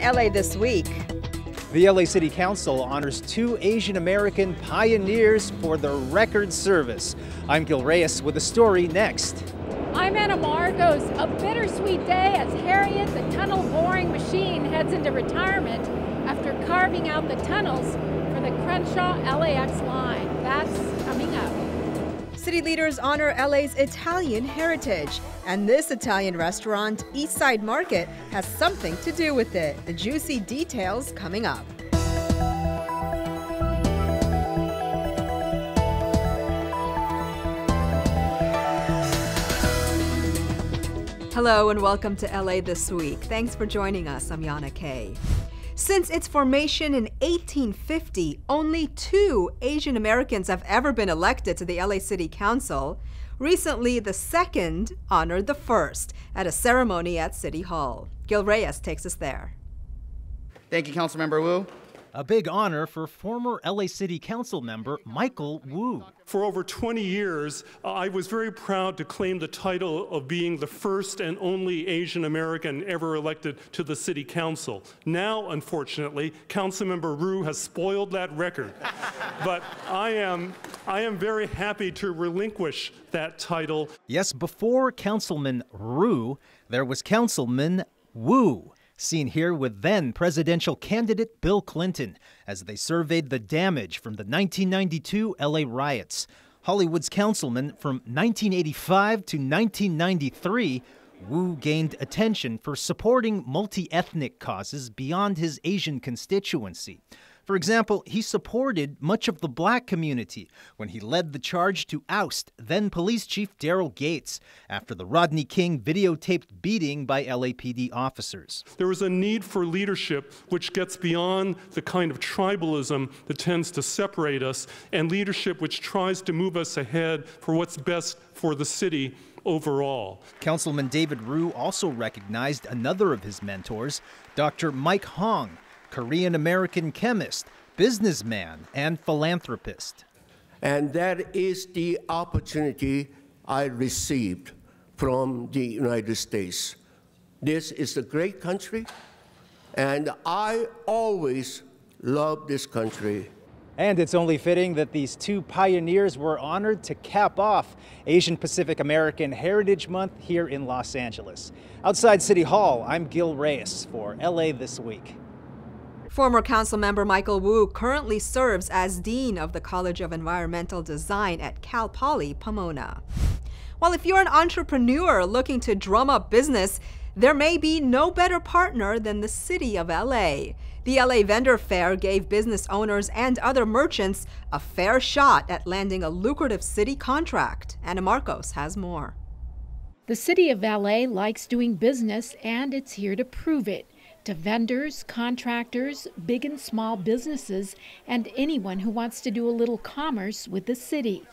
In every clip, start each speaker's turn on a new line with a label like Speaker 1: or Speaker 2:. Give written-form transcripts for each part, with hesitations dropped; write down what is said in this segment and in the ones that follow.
Speaker 1: LA This Week.
Speaker 2: The LA City Council honors 2 Asian American pioneers for their record service. I'm Gil Reyes with the story next.
Speaker 3: I'm Anna Marcos. A bittersweet day as Harriet, the tunnel boring machine, heads into retirement after carving out the tunnels for the Crenshaw LAX line. That's coming up.
Speaker 1: City leaders honor LA's Italian heritage, and this Italian restaurant, Eastside Market, has something to do with it. The juicy details coming up. Hello and welcome to LA This Week. Thanks for joining us. I'm Yana Kay. Since its formation in 1850, only 2 Asian Americans have ever been elected to the LA City Council. Recently, the second honored the first at a ceremony at City Hall. Gil Reyes takes us there.
Speaker 4: Thank you, Councilmember Wu.
Speaker 2: A big honor for former LA City Council member Michael Wu.
Speaker 5: For over 20 years, I was very proud to claim the title of being the first and only Asian American ever elected to the City Council. Now, unfortunately, Councilmember Wu has spoiled that record. But I am very happy to relinquish that title.
Speaker 2: Yes, before Councilman Wu, there was Councilman Wu. Seen here with then presidential candidate Bill Clinton as they surveyed the damage from the 1992 LA riots. Hollywood's councilman from 1985 to 1993, Wu gained attention for supporting multi-ethnic causes beyond his Asian constituency. For example, he supported much of the black community when he led the charge to oust then Police Chief Daryl Gates after the Rodney King videotaped beating by LAPD officers.
Speaker 5: There is a need for leadership which gets beyond the kind of tribalism that tends to separate us, and leadership which tries to move us ahead for what's best for the city overall.
Speaker 2: Councilman David Ryu also recognized another of his mentors, Dr. Mike Hong, Korean-American chemist, businessman, and philanthropist.
Speaker 6: And that is the opportunity I received from the United States. This is a great country, and I always love this country.
Speaker 2: And it's only fitting that these 2 pioneers were honored to cap off Asian Pacific American Heritage Month here in Los Angeles. Outside City Hall, I'm Gil Reyes for LA This Week.
Speaker 1: Former council member Michael Wu currently serves as Dean of the College of Environmental Design at Cal Poly Pomona. Well, if you're an entrepreneur looking to drum up business, there may be no better partner than the City of LA. The LA Vendor Fair gave business owners and other merchants a fair shot at landing a lucrative city contract. Anna Marcos has more.
Speaker 3: The City of LA likes doing business, and it's here to prove it. To vendors, contractors, big and small businesses, and anyone who wants to do a little commerce with the city.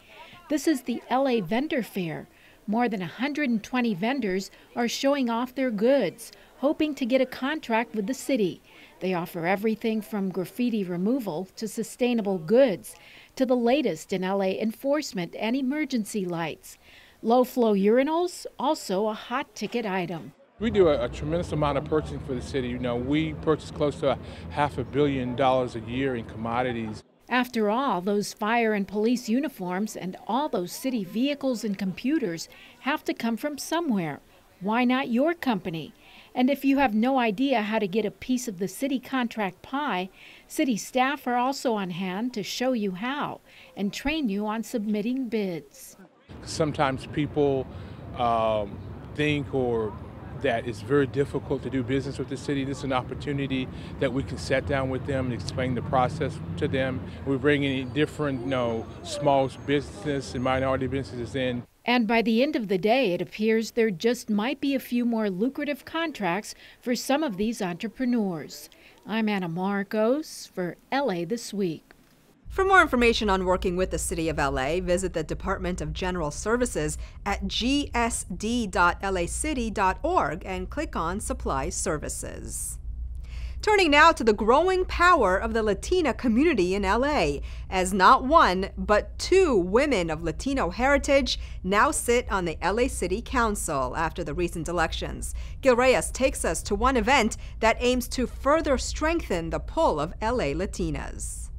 Speaker 3: This is the LA Vendor Fair. More than 120 vendors are showing off their goods, hoping to get a contract with the city. They offer everything from graffiti removal to sustainable goods, to the latest in LA enforcement and emergency lights. Low-flow urinals, also a hot ticket item.
Speaker 7: We do a tremendous amount of purchasing for the city. You know, we purchase close to $500 million a year in commodities.
Speaker 3: After all, those fire and police uniforms and all those city vehicles and computers have to come from somewhere. Why not your company? And if you have no idea how to get a piece of the city contract pie, city staff are also on hand to show you how and train you on submitting bids.
Speaker 7: Sometimes people think that it's very difficult to do business with the city. This is an opportunity that we can sit down with them and explain the process to them. We bring in different, small business and minority businesses in.
Speaker 3: And by the end of the day, it appears there just might be a few more lucrative contracts for some of these entrepreneurs. I'm Anna Marcos for LA This Week.
Speaker 1: For more information on working with the City of LA, visit the Department of General Services at gsd.lacity.org and click on Supply Services. Turning now to the growing power of the Latina community in LA, as not one, but two women of Latino heritage now sit on the LA City Council after the recent elections. Gil Reyes takes us to one event that aims to further strengthen the pull of LA Latinas.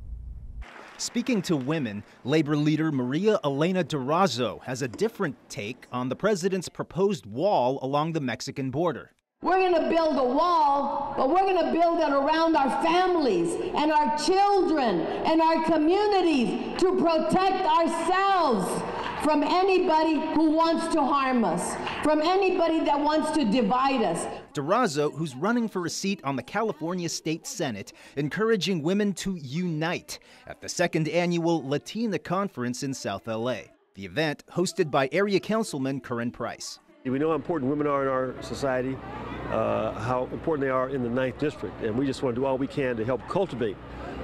Speaker 2: Speaking to women, labor leader Maria Elena Durazo has a different take on the president's proposed wall along the Mexican border.
Speaker 8: We're going to build a wall, but we're going to build it around our families and our children and our communities to protect ourselves from anybody who wants to harm us, from anybody that wants to divide us.
Speaker 2: Durazo, who's running for a seat on the California State Senate, encouraging women to unite at the second annual Latina Conference in South LA. The event hosted by area councilman Curran Price.
Speaker 9: We know how important women are in our society, how important they are in the 9th District, and we just want to do all we can to help cultivate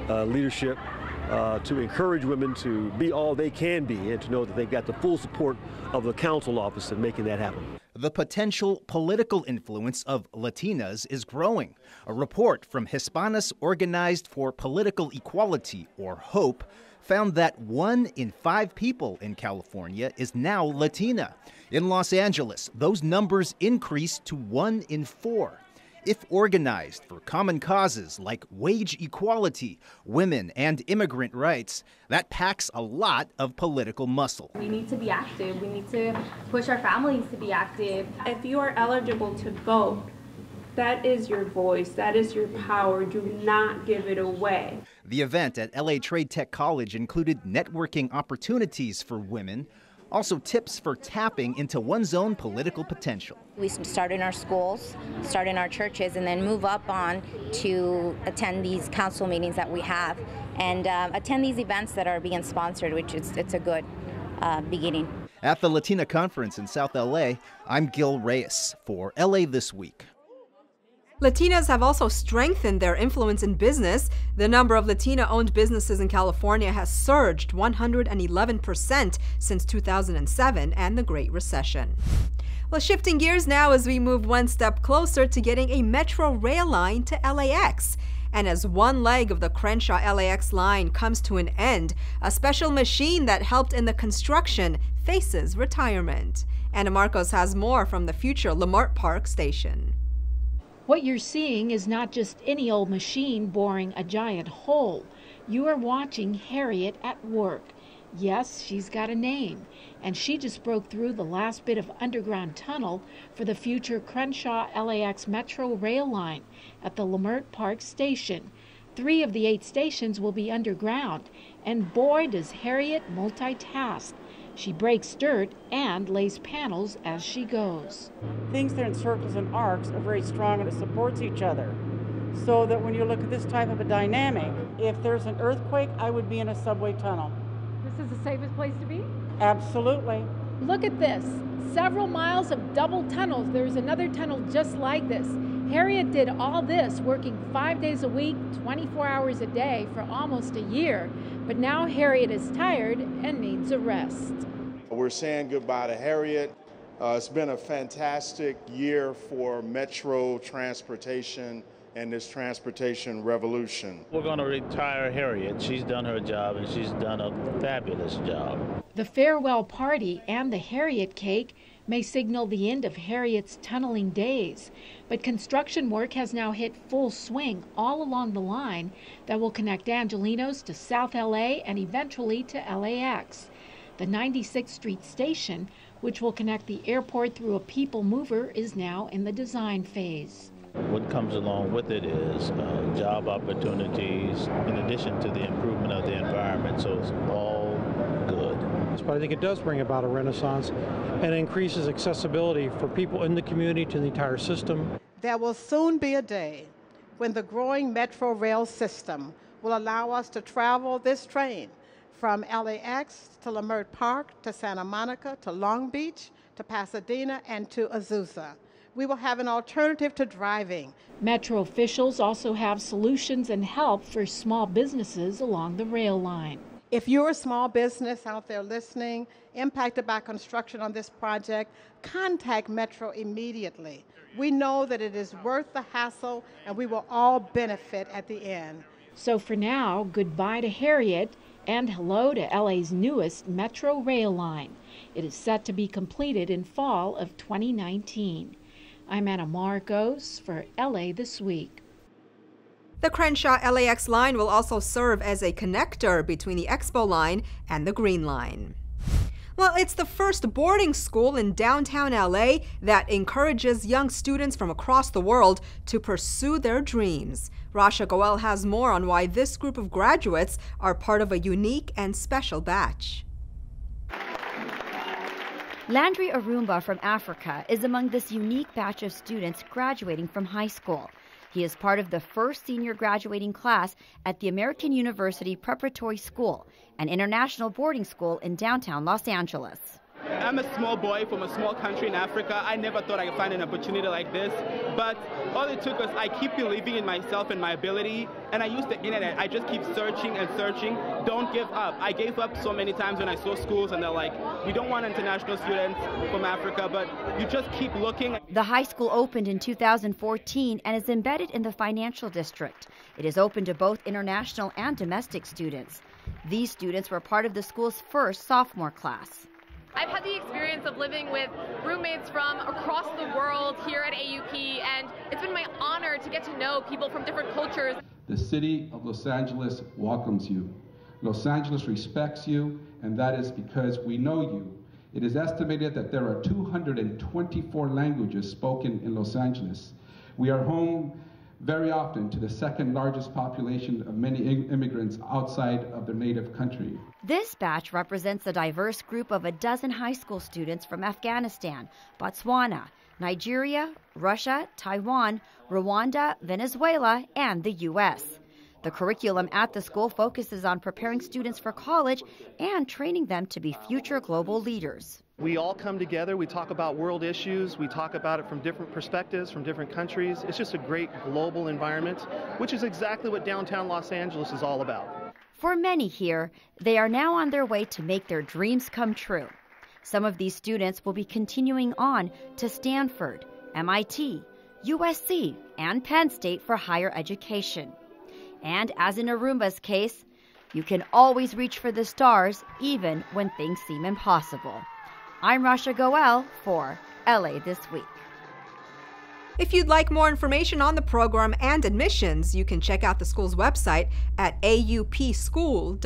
Speaker 9: leadership, to encourage women to be all they can be and to know that they've got the full support of the council office in making that happen.
Speaker 2: The potential political influence of Latinas is growing. A report from Hispanas Organized for Political Equality, or HOPE, found that 1 in 5 people in California is now Latina. In Los Angeles, those numbers increased to 1 in 4. If organized for common causes like wage equality, women, and immigrant rights, that packs a lot of political muscle.
Speaker 10: We need to be active. We need to push our families to be active. If you are eligible to vote, that is your voice, that is your power. Do not give it away.
Speaker 2: The event at LA Trade Tech College included networking opportunities for women, also tips for tapping into one's own political potential.
Speaker 11: We start in our schools, start in our churches, and then move up on to attend these council meetings that we have and attend these events that are being sponsored, which it's a good beginning.
Speaker 2: At the Latina Conference in South LA, I'm Gil Reyes for LA This Week.
Speaker 1: Latinas have also strengthened their influence in business. The number of Latina-owned businesses in California has surged 111% since 2007 and the Great Recession. Well, shifting gears now as we move one step closer to getting a metro rail line to LAX. And as one leg of the Crenshaw LAX line comes to an end, a special machine that helped in the construction faces retirement. Anna Marcos has more from the future Leimert Park station.
Speaker 3: What you're seeing is not just any old machine boring a giant hole. You are watching Harriet at work. Yes, she's got a name, and she just broke through the last bit of underground tunnel for the future Crenshaw LAX Metro rail line at the Leimert Park station. 3 of the 8 stations will be underground, and boy does Harriet multitask. She breaks dirt and lays panels as she goes.
Speaker 12: Things that are in circles and arcs are very strong and it supports each other. So that when you look at this type of a dynamic, if there's an earthquake, I would be in a subway tunnel.
Speaker 3: This is the safest place to be?
Speaker 12: Absolutely.
Speaker 3: Look at this. Several miles of double tunnels. There's another tunnel just like this. Harriet did all this working 5 days a week, 24 hours a day for almost a year. But now Harriet is tired and needs a rest.
Speaker 13: We're saying goodbye to Harriet. It's been a fantastic year for metro transportation and this transportation revolution.
Speaker 14: We're going to retire Harriet. She's done her job and she's done a fabulous job.
Speaker 3: The farewell party and the Harriet cake may signal the end of Harriet's tunneling days, but construction work has now hit full swing all along the line that will connect Angelenos to South LA and eventually to LAX. The 96th Street station, which will connect the airport through a people mover, is now in the design phase.
Speaker 14: What comes along with it is job opportunities in addition to the improvement of the environment, so it's all good.
Speaker 15: But I think it does bring about a renaissance and increases accessibility for people in the community to the entire system.
Speaker 16: There will soon be a day when the growing metro rail system will allow us to travel this train from LAX to Leimert Park to Santa Monica to Long Beach to Pasadena and to Azusa. We will have an alternative to driving.
Speaker 3: Metro officials also have solutions and help for small businesses along the rail line.
Speaker 16: If you're a small business out there listening, impacted by construction on this project, contact Metro immediately. We know that it is worth the hassle and we will all benefit at the end.
Speaker 3: So for now, goodbye to Harriet and hello to LA's newest Metro rail line. It is set to be completed in fall of 2019. I'm Anna Marcos for LA This Week.
Speaker 1: The Crenshaw LAX line will also serve as a connector between the Expo line and the Green Line. Well, it's the first boarding school in downtown LA that encourages young students from across the world to pursue their dreams. Rasha Goel has more on why this group of graduates are part of a unique and special batch.
Speaker 17: Landry Arumba from Africa is among this unique batch of students graduating from high school. He is part of the first senior graduating class at the American University Preparatory School, an international boarding school in downtown Los Angeles.
Speaker 18: I'm a small boy from a small country in Africa. I never thought I could find an opportunity like this, but all it took was I keep believing in myself and my ability, and I use the internet. I just keep searching and searching. Don't give up. I gave up so many times when I saw schools and they're like, we don't want international students from Africa, but you just keep looking.
Speaker 17: The high school opened in 2014 and is embedded in the financial district. It is open to both international and domestic students. These students were part of the school's first sophomore class.
Speaker 19: I've had the experience of living with roommates from across the world here at AUP, and it's been my honor to get to know people from different cultures.
Speaker 20: The city of Los Angeles welcomes you. Los Angeles respects you, and that is because we know you. It is estimated that there are 224 languages spoken in Los Angeles. We are home very often to the second largest population of many immigrants outside of their native country.
Speaker 17: This batch represents a diverse group of a dozen high school students from Afghanistan, Botswana, Nigeria, Russia, Taiwan, Rwanda, Venezuela, and the U.S. The curriculum at the school focuses on preparing students for college and training them to be future global leaders.
Speaker 21: We all come together, we talk about world issues, we talk about it from different perspectives, from different countries. It's just a great global environment, which is exactly what downtown Los Angeles is all about.
Speaker 17: For many here, they are now on their way to make their dreams come true. Some of these students will be continuing on to Stanford, MIT, USC, and Penn State for higher education. And as in Arumba's case, you can always reach for the stars even when things seem impossible. I'm Rasha Goel for LA This Week.
Speaker 1: If you'd like more information on the program and admissions, you can check out the school's website at aupschool.org.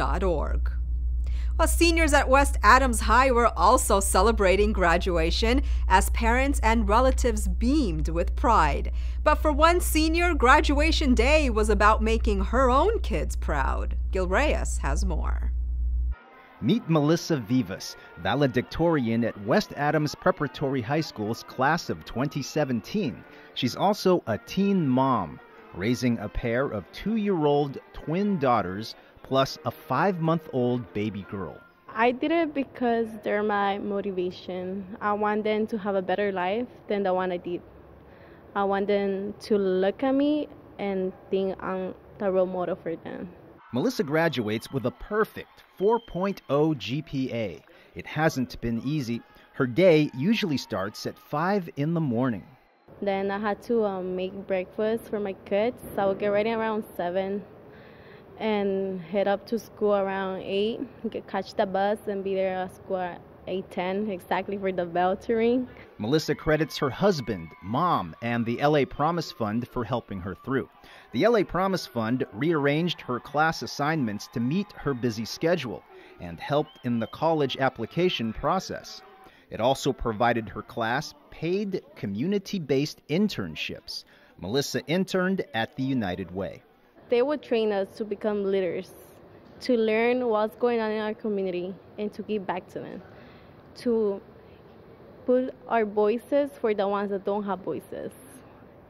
Speaker 1: Well, seniors at West Adams High were also celebrating graduation as parents and relatives beamed with pride. But for one senior, graduation day was about making her own kids proud. Gil Reyes has more.
Speaker 2: Meet Melissa Vivas, valedictorian at West Adams Preparatory High School's class of 2017. She's also a teen mom, raising a pair of 2-year-old twin daughters plus a 5-month-old baby girl.
Speaker 22: I did it because they're my motivation. I want them to have a better life than the one I did. I want them to look at me and think I'm the role model for them.
Speaker 2: Melissa graduates with a perfect 4.0 GPA. It hasn't been easy. Her day usually starts at 5 in the morning.
Speaker 22: Then I had to make breakfast for my kids. So I would get ready around 7 and head up to school around 8, catch the bus and be there at school at 8:10 exactly for the bell to ring.
Speaker 2: Melissa credits her husband, mom, and the LA Promise Fund for helping her through. The LA Promise Fund rearranged her class assignments to meet her busy schedule and helped in the college application process. It also provided her class paid community-based internships. Melissa interned at the United Way.
Speaker 22: They would train us to become leaders, to learn what's going on in our community and to give back to them, to put our voices for the ones that don't have voices,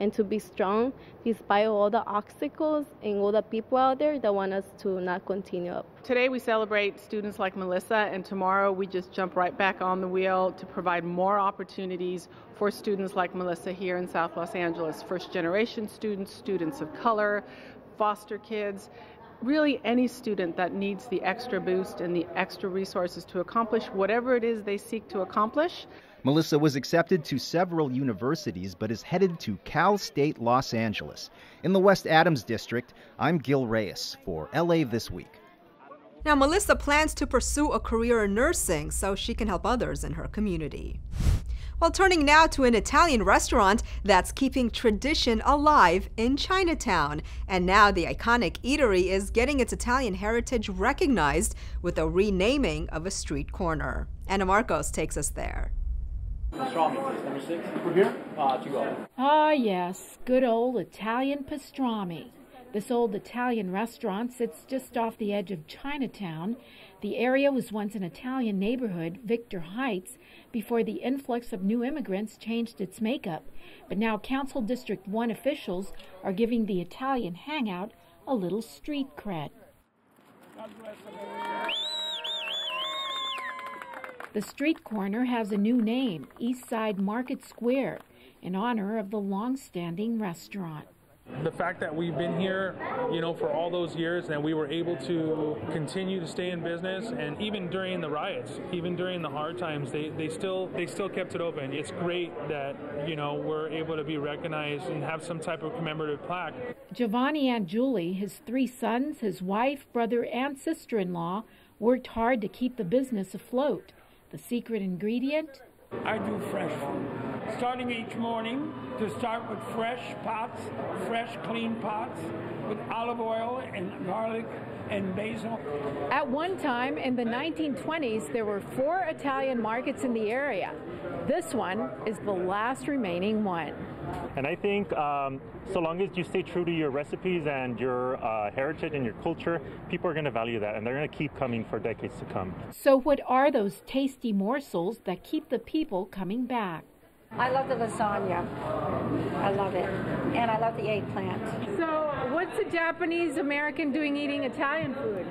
Speaker 22: and to be strong despite all the obstacles and all the people out there that want us to not continue up.
Speaker 12: Today we celebrate students like Melissa, and tomorrow we just jump right back on the wheel to provide more opportunities for students like Melissa here in South Los Angeles. First generation students, students of color, foster kids, really any student that needs the extra boost and the extra resources to accomplish whatever it is they seek to accomplish.
Speaker 2: Melissa was accepted to several universities but is headed to Cal State Los Angeles. In the West Adams District, I'm Gil Reyes for LA This Week.
Speaker 1: Now, Melissa plans to pursue a career in nursing so she can help others in her community. Well, turning now to an Italian restaurant that's keeping tradition alive in Chinatown. And now the iconic eatery is getting its Italian heritage recognized with a renaming of a street corner. Anna Marcos takes us there.
Speaker 4: Pastrami, number 6. We're here to go.
Speaker 3: Ah, yes, good old Italian pastrami. This old Italian restaurant sits just off the edge of Chinatown. The area was once an Italian neighborhood, Boyle Heights, before the influx of new immigrants changed its makeup. But now Council District 1 officials are giving the Italian hangout a little street cred. The street corner has a new name, Eastside Market Square, in honor of the long-standing restaurant.
Speaker 5: The fact that we've been here, for all those years, and we were able to continue to stay in business, and even during the riots, even during the hard times, they still kept it open. It's great that, we're able to be recognized and have some type of commemorative plaque.
Speaker 3: Giovanni and Julie, his 3 sons, his wife, brother, and sister-in-law, worked hard to keep the business afloat. The secret ingredient?
Speaker 23: I do fresh food. Starting each morning to start with fresh pots, fresh clean pots with olive oil and garlic and basil.
Speaker 3: At one time in the 1920s, there were 4 Italian markets in the area. This one is the last remaining one.
Speaker 24: And I think so long as you stay true to your recipes and your heritage and your culture, people are going to value that, and they're going to keep coming for decades to come.
Speaker 3: So what are those tasty morsels that keep the people coming back?
Speaker 25: I love the lasagna. I love it. And I love the eggplant.
Speaker 3: So what's a Japanese American doing eating Italian food?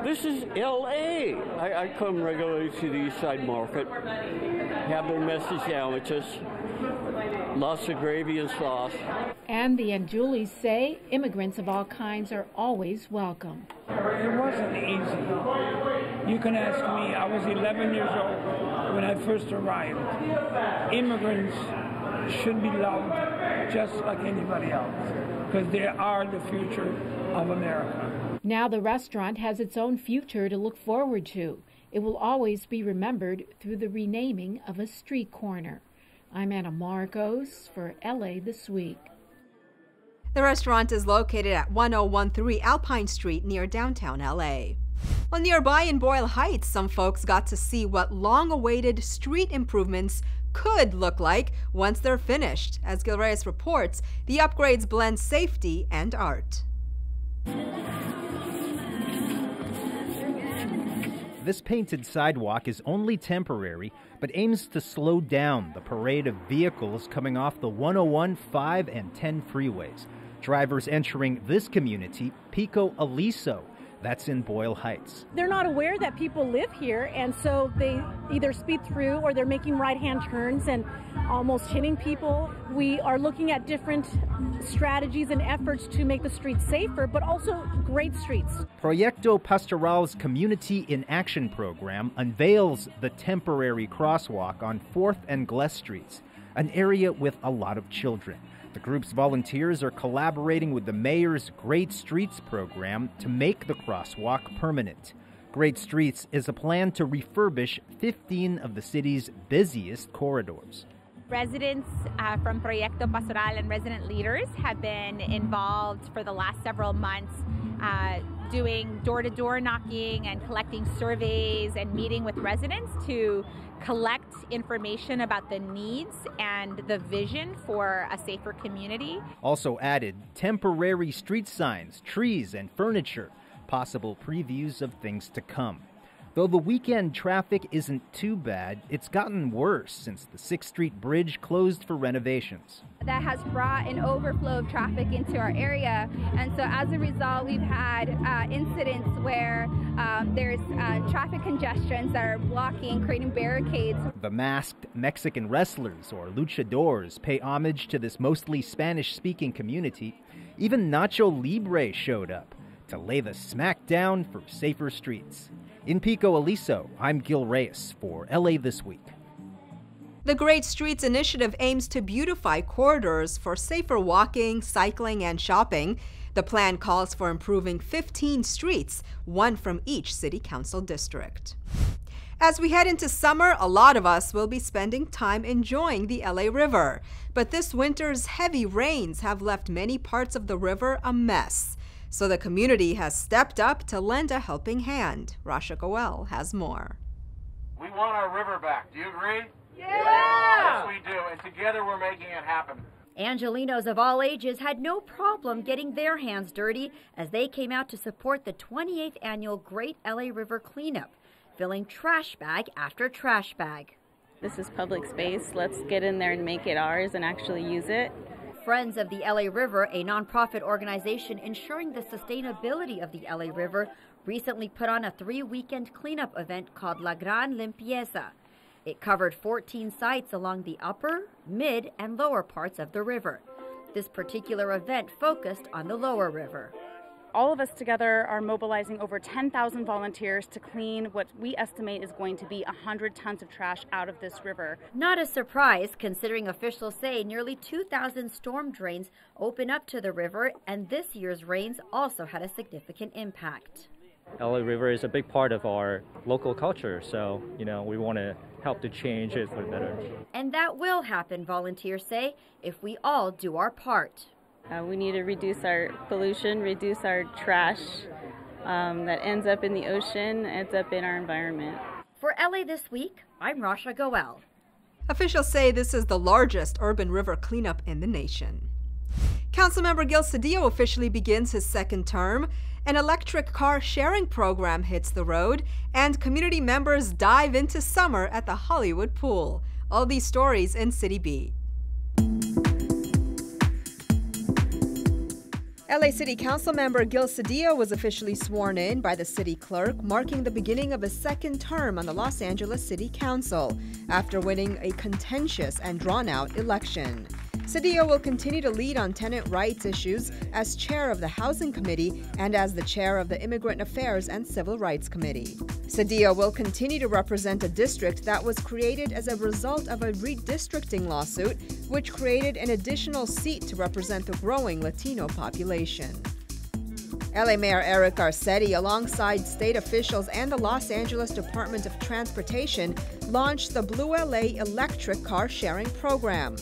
Speaker 26: This is L.A. I come regularly to the Eastside Market, have their messy sandwiches, lots of gravy and sauce.
Speaker 3: Andy and Julie say immigrants of all kinds are always welcome.
Speaker 23: It wasn't easy. You can ask me. I was 11 years old when I first arrived. Immigrants should be loved just like anybody else because they are the future of America.
Speaker 3: Now the restaurant has its own future to look forward to. It will always be remembered through the renaming of a street corner. I'm Anna Marcos for LA This Week.
Speaker 1: The restaurant is located at 1013 Alpine Street near downtown LA. Well, nearby in Boyle Heights, some folks got to see what long-awaited street improvements could look like once they're finished. As Gil Reyes reports, the upgrades blend safety and art.
Speaker 2: This painted sidewalk is only temporary, but aims to slow down the parade of vehicles coming off the 101, 5, and 10 freeways. Drivers entering this community, Pico Aliso, that's in Boyle Heights.
Speaker 27: They're not aware that people live here, and so they either speed through or they're making right-hand turns and almost hitting people. We are looking at different strategies and efforts to make the streets safer, but also great streets.
Speaker 2: Proyecto Pastoral's Community in Action program unveils the temporary crosswalk on 4th and Gless Streets, an area with a lot of children. The group's volunteers are collaborating with the mayor's Great Streets program to make the crosswalk permanent. Great Streets is a plan to refurbish 15 of the city's busiest corridors.
Speaker 28: Residents from Proyecto Pastoral and resident leaders have been involved for the last several months doing door-to-door knocking and collecting surveys and meeting with residents to collect information about the needs and the vision for a safer community.
Speaker 2: Also added temporary street signs, trees, and furniture, possible previews of things to come. Though the weekend traffic isn't too bad, it's gotten worse since the 6th Street Bridge closed for renovations.
Speaker 29: That has brought an overflow of traffic into our area, and so as a result we've had incidents where there's traffic congestions that are blocking, creating barricades.
Speaker 2: The masked Mexican wrestlers, or luchadors, pay homage to this mostly Spanish-speaking community. Even Nacho Libre showed up to lay the smack down for safer streets. In Pico Aliso, I'm Gil Reyes for LA This Week.
Speaker 1: The Great Streets Initiative aims to beautify corridors for safer walking, cycling, and shopping. The plan calls for improving 15 streets, one from each city council district. As we head into summer, a lot of us will be spending time enjoying the LA River. But this winter's heavy rains have left many parts of the river a mess. So the community has stepped up to lend a helping hand. Rasha Goel has more.
Speaker 6: We want our river back. Do you agree?
Speaker 7: Yeah!
Speaker 6: Yes, we do. And together we're making it happen.
Speaker 17: Angelinos of all ages had no problem getting their hands dirty as they came out to support the 28th annual Great LA River Cleanup, filling trash bag after trash bag.
Speaker 8: This is public space. Let's get in there and make it ours and actually use it.
Speaker 17: Friends of the LA River, a nonprofit organization ensuring the sustainability of the LA River, recently put on a 3-weekend cleanup event called La Gran Limpieza. It covered 14 sites along the upper, mid, and lower parts of the river. This particular event focused on the lower river.
Speaker 8: All of us together are mobilizing over 10,000 volunteers to clean what we estimate is going to be 100 tons of trash out of this river.
Speaker 17: Not a surprise, considering officials say nearly 2,000 storm drains open up to the river, and this year's rains also had a significant impact.
Speaker 9: LA River is a big part of our local culture, so, we want to help to change it for the better.
Speaker 17: And that will happen, volunteers say, if we all do our part.
Speaker 8: We need to reduce our pollution, reduce our trash that ends up in the ocean, ends up in our environment.
Speaker 17: For LA This Week, I'm Rasha Goel.
Speaker 1: Officials say this is the largest urban river cleanup in the nation. Councilmember Gil Cedillo officially begins his second term. An electric car sharing program hits the road, and community members dive into summer at the Hollywood Pool. All these stories in Citybeat. LA City Council member Gil Cedillo was officially sworn in by the city clerk, marking the beginning of his second term on the Los Angeles City Council after winning a contentious and drawn-out election. Cedillo will continue to lead on tenant rights issues as chair of the Housing Committee and as the chair of the Immigrant Affairs and Civil Rights Committee. Cedillo will continue to represent a district that was created as a result of a redistricting lawsuit, which created an additional seat to represent the growing Latino population. LA Mayor Eric Garcetti, alongside state officials and the Los Angeles Department of Transportation, launched the Blue LA electric car sharing program.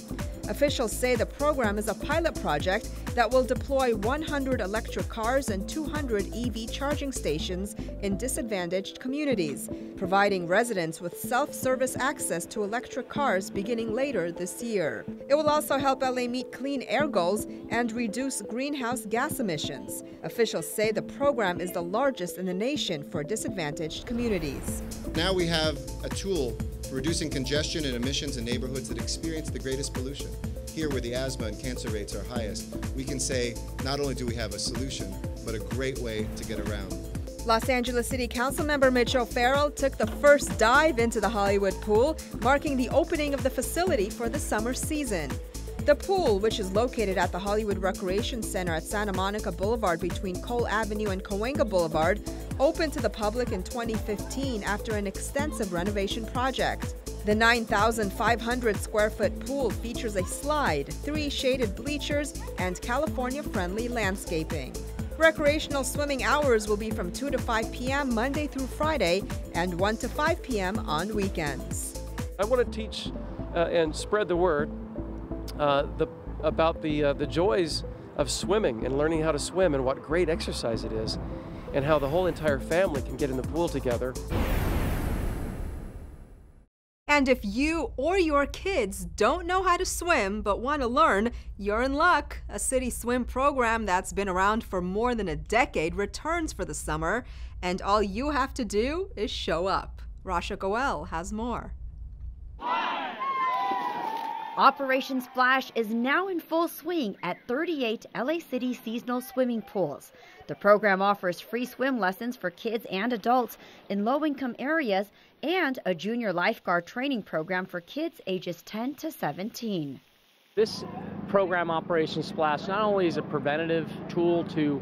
Speaker 1: Officials say the program is a pilot project that will deploy 100 electric cars and 200 EV charging stations in disadvantaged communities, providing residents with self-service access to electric cars beginning later this year. It will also help LA meet clean air goals and reduce greenhouse gas emissions. Officials say the program is the largest in the nation for disadvantaged communities.
Speaker 10: Now we have a tool for reducing congestion and emissions in neighborhoods that experience the greatest pollution. Here, where the asthma and cancer rates are highest, we can say not only do we have a solution, but a great way to get around.
Speaker 1: Los Angeles City Councilmember Mitch O'Farrell took the first dive into the Hollywood Pool, marking the opening of the facility for the summer season. The pool, which is located at the Hollywood Recreation Center at Santa Monica Boulevard between Cole Avenue and Cahuenga Boulevard, opened to the public in 2015 after an extensive renovation project. The 9,500 square foot pool features a slide, 3 shaded bleachers, and California-friendly landscaping. Recreational swimming hours will be from 2 to 5 p.m. Monday through Friday and 1 to 5 p.m. on weekends.
Speaker 11: I want to teach and spread the word about the joys of swimming and learning how to swim and what great exercise it is and how the whole entire family can get in the pool together.
Speaker 1: And if you or your kids don't know how to swim but want to learn, you're in luck. A city swim program that's been around for more than a decade returns for the summer, and all you have to do is show up. Rasha Goel has more.
Speaker 17: Operation Splash is now in full swing at 38 LA City seasonal swimming pools. The program offers free swim lessons for kids and adults in low-income areas and a junior lifeguard training program for kids ages 10 to 17.
Speaker 4: This program, Operation Splash, not only is a preventative tool to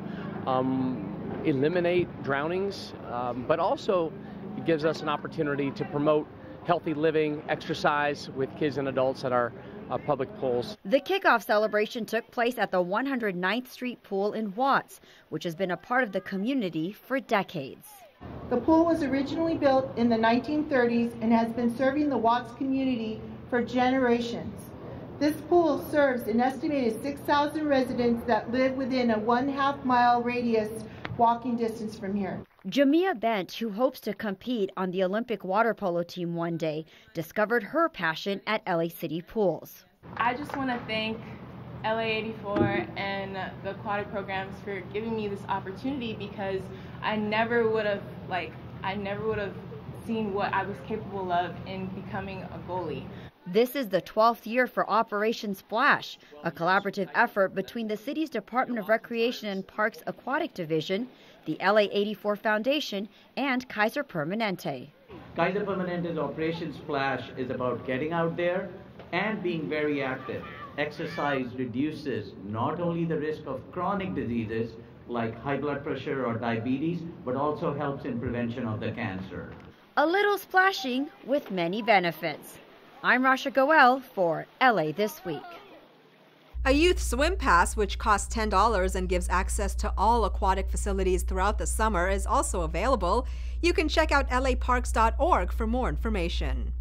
Speaker 4: eliminate drownings, but also it gives us an opportunity to promote healthy living, exercise with kids and adults at our public pools.
Speaker 17: The kickoff celebration took place at the 109th Street Pool in Watts, which has been a part of the community for decades.
Speaker 7: The pool was originally built in the 1930s and has been serving the Watts community for generations. This pool serves an estimated 6,000 residents that live within a 1/2 mile radius walking distance from here.
Speaker 17: Jamia Bent, who hopes to compete on the Olympic water polo team one day, discovered her passion at LA City Pools.
Speaker 13: I just want to thank LA 84 and the aquatic programs for giving me this opportunity, because I never would have seen what I was capable of in becoming a goalie.
Speaker 17: This is the 12th year for Operation Splash, a collaborative effort between the city's Department of Recreation and Parks Aquatic Division, the LA 84 Foundation, and Kaiser Permanente.
Speaker 14: Kaiser Permanente's Operation Splash is about getting out there and being very active. Exercise reduces not only the risk of chronic diseases like high blood pressure or diabetes, but also helps in prevention of the cancer.
Speaker 17: A little splashing with many benefits. I'm Rasha Goel for LA This Week.
Speaker 1: A youth swim pass, which costs $10 and gives access to all aquatic facilities throughout the summer, is also available. You can check out laparks.org for more information.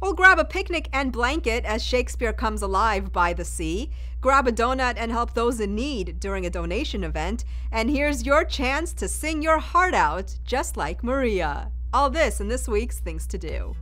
Speaker 1: Well, grab a picnic and blanket as Shakespeare comes alive by the sea. Grab a donut and help those in need during a donation event. And here's your chance to sing your heart out, just like Maria. All this in this week's Things to Do.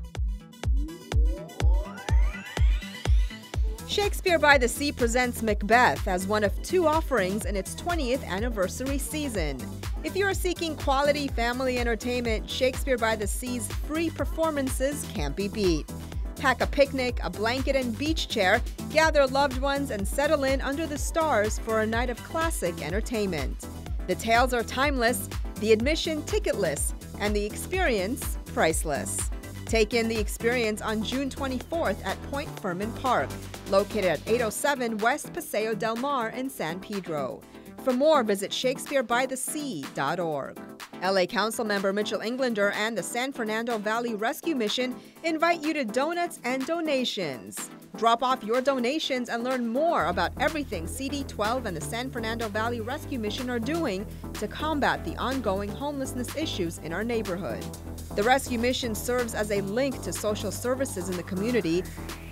Speaker 1: Shakespeare by the Sea presents Macbeth as one of 2 offerings in its 20th anniversary season. If you are seeking quality family entertainment, Shakespeare by the Sea's free performances can't be beat. Pack a picnic, a blanket, and beach chair, gather loved ones, and settle in under the stars for a night of classic entertainment. The tales are timeless, the admission ticketless, and the experience priceless. Take in the experience on June 24th at Point Fermin Park, located at 807 West Paseo del Mar in San Pedro. For more, visit shakespearebythesea.org. LA Councilmember Mitchell Englander and the San Fernando Valley Rescue Mission invite you to Donuts and Donations. Drop off your donations and learn more about everything CD12 and the San Fernando Valley Rescue Mission are doing to combat the ongoing homelessness issues in our neighborhood. The rescue mission serves as a link to social services in the community.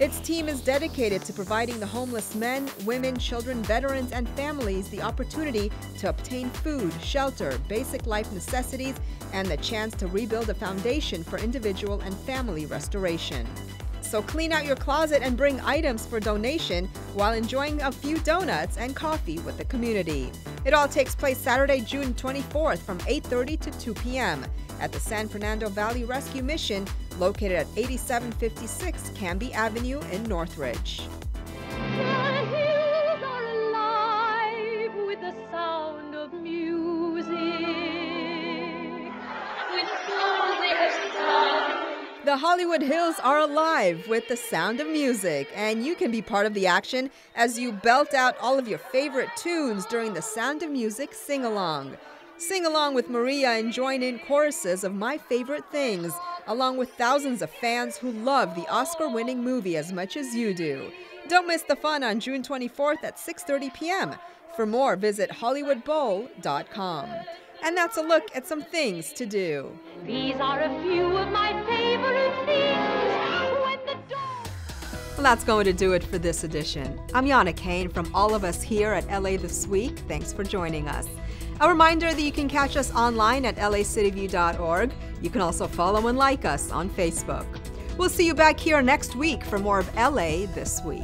Speaker 1: Its team is dedicated to providing the homeless men, women, children, veterans, and families the opportunity to obtain food, shelter, basic life necessities, and the chance to rebuild a foundation for individual and family restoration. So clean out your closet and bring items for donation while enjoying a few donuts and coffee with the community. It all takes place Saturday, June 24th from 8:30 to 2 p.m. at the San Fernando Valley Rescue Mission, located at 8756 Canby Avenue in Northridge.
Speaker 15: The hills are alive with the sound of music. With songs they have sung.
Speaker 1: The Hollywood Hills are alive with the sound of music, and you can be part of the action as you belt out all of your favorite tunes during the Sound of Music sing-along. Sing along with Maria and join in choruses of My Favorite Things, along with thousands of fans who love the Oscar-winning movie as much as you do. Don't miss the fun on June 24th at 6:30 p.m. For more, visit HollywoodBowl.com. And that's a look at some things to do.
Speaker 15: These are a few of my favorite things. When the
Speaker 1: Well, that's going to do it for this edition. I'm Yana Kane from all of us here at LA This Week. Thanks for joining us. A reminder that you can catch us online at lacityview.org. You can also follow and like us on Facebook. We'll see you back here next week for more of LA This Week.